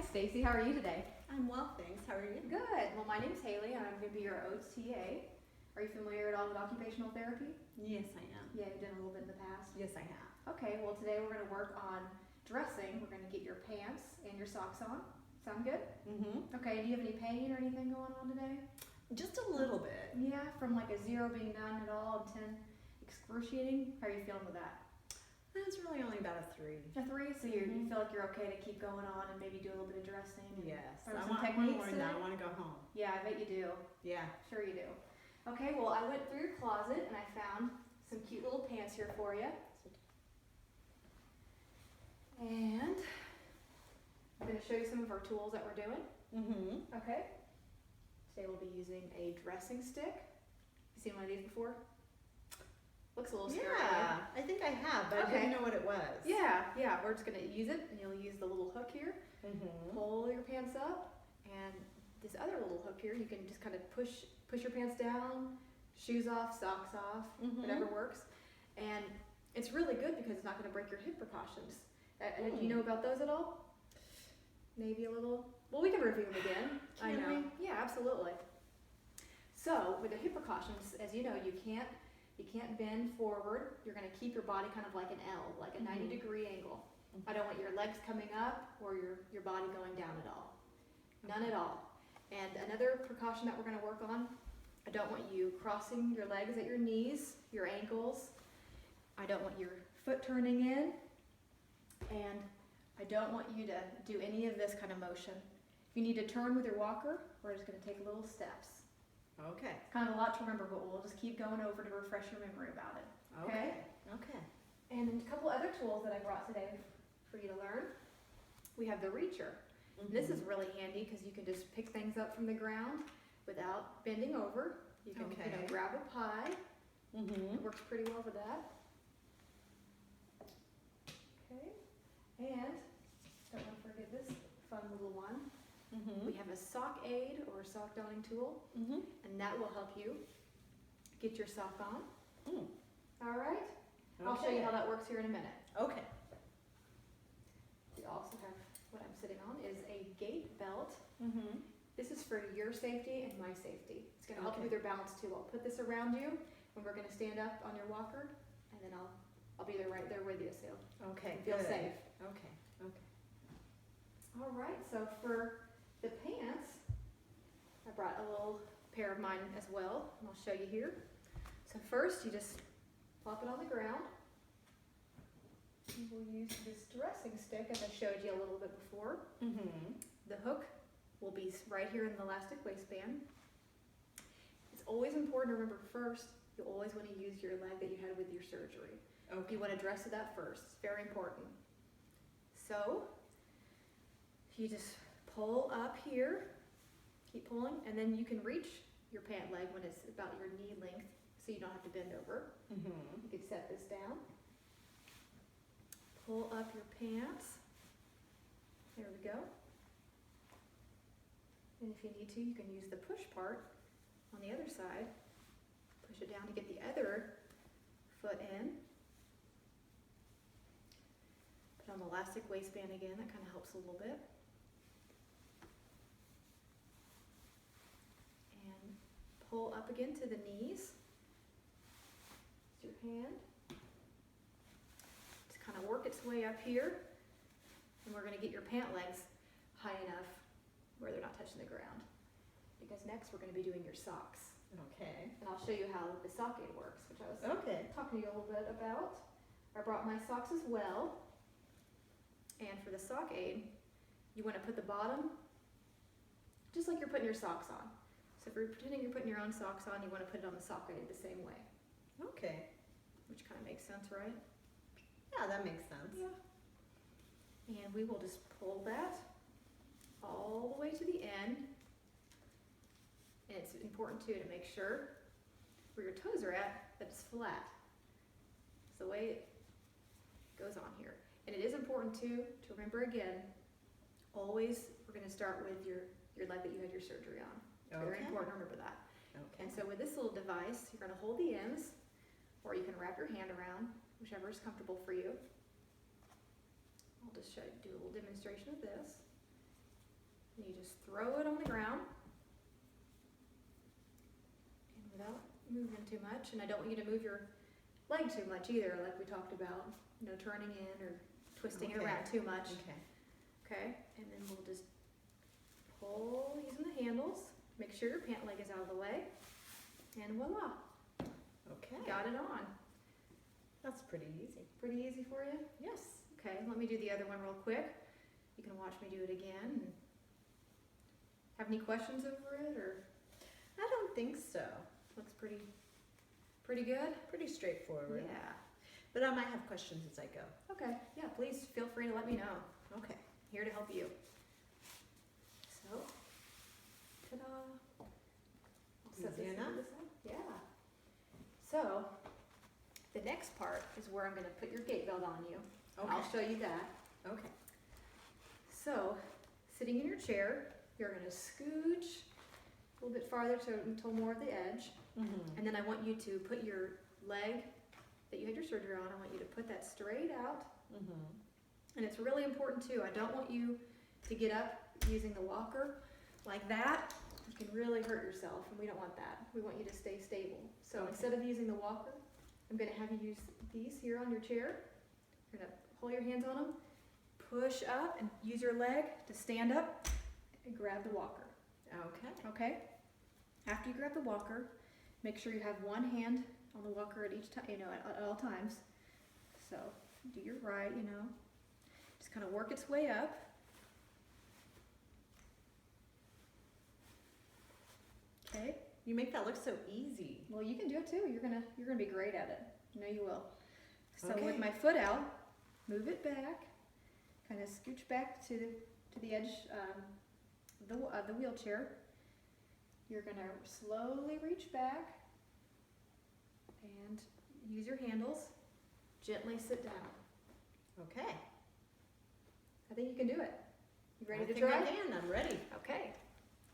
Hi Stacy, how are you today? I'm well, thanks. How are you? Good. Well, my name's Haley and I'm going to be your OTA. Are you familiar at all with occupational therapy? Yes, I am. Yeah, you've done a little bit in the past. Yes, I have. Okay, well today we're going to work on dressing. We're going to get your pants and your socks on. Sound good? Mm-hmm. Okay, do you have any pain or anything going on today? Just a little bit. Yeah, from like a 0 being none at all and 10 excruciating. How are you feeling with that? That's really only about a 3. A 3, so you feel like you're okay to keep going on and maybe do a little bit of dressing. And Yes. learn I some want techniques more than today? that. I want to go home. Yeah, I bet you do. Yeah. Sure you do. Okay, well I went through your closet and I found some cute little pants here for you. And I'm going to show you some of our tools that we're doing. Mm-hmm. Okay. Today we'll be using a dressing stick. You seen one of these before? Looks a little scary. Yeah, I think I have, but I didn't know what it was. Yeah, we're just going to use it and you'll use the little hook here. Mm-hmm. Pull your pants up, and this other little hook here, you can just kind of push your pants down, shoes off, socks off, whatever works. And it's really good because it's not going to break your hip precautions. Do you know about those at all? Maybe a little? Well, we can review them again. Can we? Yeah, absolutely. So with the hip precautions, as you know, you can't bend forward. You're going to keep your body kind of like an L, like a 90-degree angle. I don't want your legs coming up or your body going down at all. None at all. And another precaution that we're going to work on, I don't want you crossing your legs at your knees, your ankles. I don't want your foot turning in. And I don't want you to do any of this kind of motion. If you need to turn with your walker, we're just going to take little steps. Okay. It's kind of a lot to remember, but we'll just keep going over to refresh your memory about it. Okay? Okay. And a couple other tools that I brought today for you to learn. We have the reacher. Mm-hmm. This is really handy because you can just pick things up from the ground without bending over. You can grab a pie. Mm-hmm. It works pretty well with that. Okay. And don't want to forget this fun little one. Mm-hmm. We have a sock aid or sock donning tool, and that will help you get your sock on. Mm. All right? I'll show you how that works here in a minute. Okay. We also have, what I'm sitting on is a gait belt. Mm-hmm. This is for your safety and my safety. It's going to help you Okay. with your balance too. I'll put this around you when we're going to stand up on your walker, and then I'll be there right there with you, so Okay. you feel good. safe. Okay. Okay. All right, so for the pants, I brought a little pair of mine as well, and I'll show you here. So first, you just plop it on the ground. And we'll use this dressing stick, as I showed you a little bit before. Mm-hmm. The hook will be right here in the elastic waistband. It's always important to remember first, you always want to use your leg that you had with your surgery. Okay. You want to dress it up first. It's very important. So, you just pull up here, keep pulling, and then you can reach your pant leg when it's about your knee length, so you don't have to bend over. Mm-hmm. You can set this down. Pull up your pants. There we go. And if you need to, you can use the push part on the other side. Push it down to get the other foot in. Put on the elastic waistband again, that kind of helps a little bit. And pull up again to the knees. Use your hand. Just kind of work its way up here. And we're going to get your pant legs high enough where they're not touching the ground. Because next we're going to be doing your socks. Okay. And I'll show you how the sock aid works, which I was talking to you a little bit about. I brought my socks as well. And for the sock aid, you want to put the bottom just like you're putting your socks on. So if you're pretending you're putting your own socks on, you want to put it on the sock aid the same way. Okay. Which kind of makes sense, right? Yeah, that makes sense. Yeah. And we will just pull that all the way to the end. And it's important too to make sure where your toes are at that it's flat. It's the way it goes on here. And it is important too to remember again, always we're going to start with your leg that you had your surgery on. It's very important to remember that. Okay. And so with this little device, you're going to hold the ends, or you can wrap your hand around, whichever is comfortable for you. I'll just do a little demonstration of this. and you just throw it on the ground. And without moving too much, and I don't want you to move your leg too much either, like we talked about, turning in or twisting it Okay. around too much. Okay. Okay, and then we'll just pull using the handles. Make sure your pant leg is out of the way. And voila, Okay. got it on. That's pretty easy. Pretty easy for you? Yes. Okay, let me do the other one real quick. You can watch me do it again. Have any questions over it, or I don't think so. looks pretty good? Pretty straightforward. Yeah. But I might have questions as I go. Okay, yeah, please feel free to let me know. Okay. Here to help you. So, ta-da. I'll set Easy this enough. into the side. Yeah. So, the next part is where I'm gonna put your gait belt on you. Okay. I'll show you that. Okay. So, sitting in your chair, you're gonna scooch a little bit farther until more of the edge. Mm-hmm. And then I want you to put your leg that you had your surgery on, I want you to put that straight out. Mm-hmm. And it's really important too, I don't want you to get up using the walker like that. You can really hurt yourself, and we don't want that. We want you to stay stable. So Okay. instead of using the walker, I'm gonna have you use these here on your chair. You're gonna hold your hands on them, push up, and use your leg to stand up and grab the walker. Okay. Okay? After you grab the walker, make sure you have one hand on the walker at each time, at all times. So do your right, just kind of work its way up. Okay? You make that look so easy. Well, you can do it too. You're gonna be great at it. You will. So Okay. with my foot out, move it back, kind of scooch back to the edge of the wheelchair. You're gonna slowly reach back and use your handles. Gently sit down. Okay. I think you can do it. You ready I to think try? I can. I'm ready. Okay,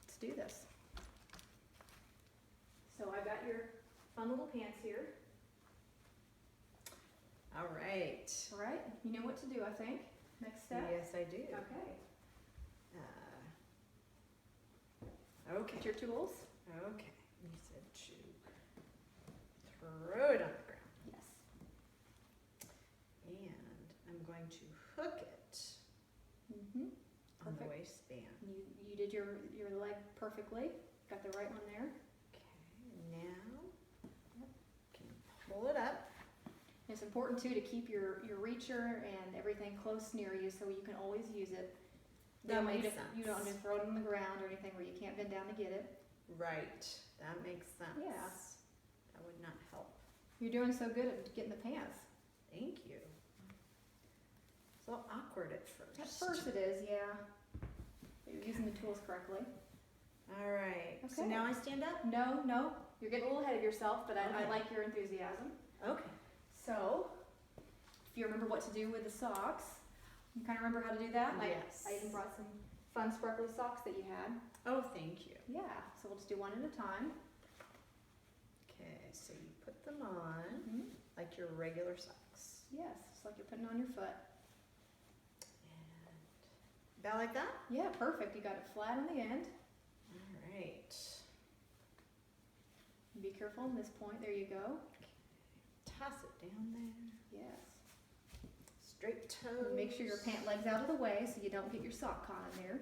let's do this. So I've got your fun little pants here. All right. All right, you know what to do, I think. Next step. Yes, I do. Okay. Okay. Get your tools. Okay. You said to throw it on the ground. Yes. And I'm going to hook it Mm-hmm. on the Perfect. waistband. You did your leg perfectly. Got the right one there. Okay. Now, can pull it up. It's important too to keep your reacher and everything close near you so you can always use it. You That don't want makes you sense. You don't want to throw it on the ground or anything where you can't bend down to get it. Right. That makes sense. Yeah. That would not help. You're doing so good at getting the pants. Thank you. It's a little awkward at first. At first it is, yeah. But you're using the tools correctly. All right. So Okay. now I stand up? No, you're getting a little ahead of yourself, but I Okay. like your enthusiasm. Okay. So, if you remember what to do with the socks, you kind of remember how to do that? Yes. I even brought some fun sparkly socks that you had. Oh, thank you. Yeah, so we'll just do one at a time. Okay, so you put them on Mm-hmm. like your regular socks. Yes, just like you're putting on your foot. And about like that? Yeah, perfect. You got it flat on the end. All right. Be careful on this point. There you go. Toss it down there. Yes. Straight toes. And make sure your pant leg's out of the way so you don't get your sock caught in there.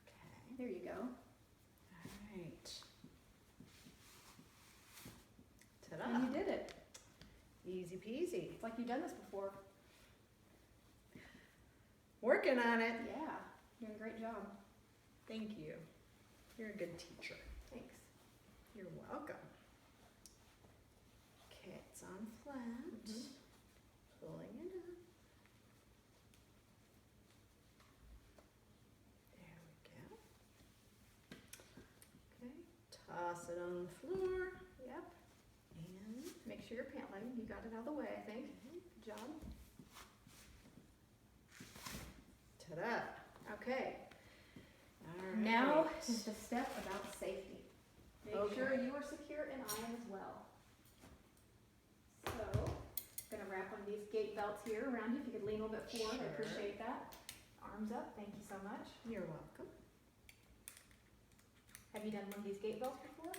Okay. There you go. All right. Ta-da. And you did it. Easy peasy. It's like you've done this before. Working on it. Yeah, doing a great job. Thank you. You're a good teacher. Thanks. You're welcome. Okay, it's on flat. Mhm. Pulling it up. There we go. Okay, toss it on the floor. Yep. And Make sure your pant leg, you got it out of the way, I think. Good job. ta-da. Okay. All right. Now is the step about safety. Make Okay. sure you are secure and I am as well. So, gonna wrap one of these gait belts here around you. If you could lean a little bit forward, I Sure. appreciate that. Arms up, thank you so much. You're welcome. Have you done one of these gait belts before?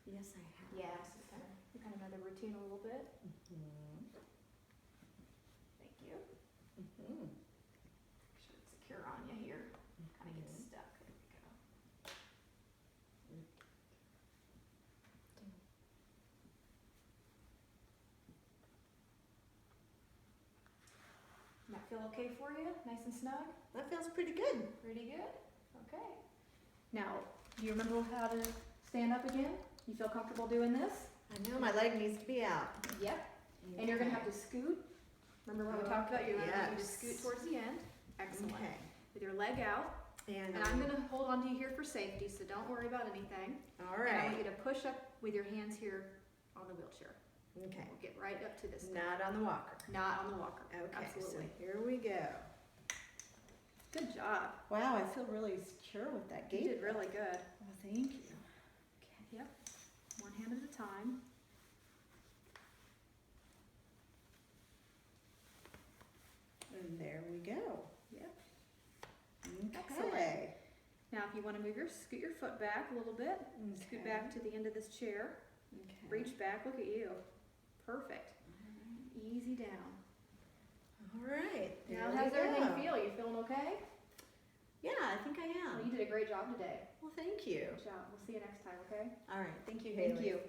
Yes, I have. Yeah, so you kind of know the routine a little bit. Mhm. Thank you. Mhm. Make sure it's secure on you here. Kind of gets stuck. There we go. Does that feel okay for you? Nice and snug? That feels pretty good. Pretty good? Okay. Now, do you remember how to stand up again? You feel comfortable doing this? I know my leg needs to be out. Yep. And you're gonna have to scoot. Remember what we talked about? You're gonna need to Yes. scoot towards the end. Excellent. Okay. With your leg out. And And I'm gonna hold on to you here for safety, so don't worry about anything. all And I want you right. to push up with your hands here on the wheelchair. Okay. We'll get right up to this. Not on the walker. Not on the walker. Okay, Absolutely. so here we go. Good job. Wow, I feel really secure with that You gait. did really good. Oh, thank you. Yep. One hand at a time. And there we go. Yep. Okay. Excellent. Now, if you want to scoot your foot back a little bit, scoot Okay. back to the end of this chair, Okay. reach back, look at you. Perfect. Easy down. All right. Now, there how's we everything go. feel? You feeling okay? Yeah, I think I Well, am. you did a great job today. Well, thank you. Good job. We'll see you next time, okay? All right. Thank you, Thank Haley. you.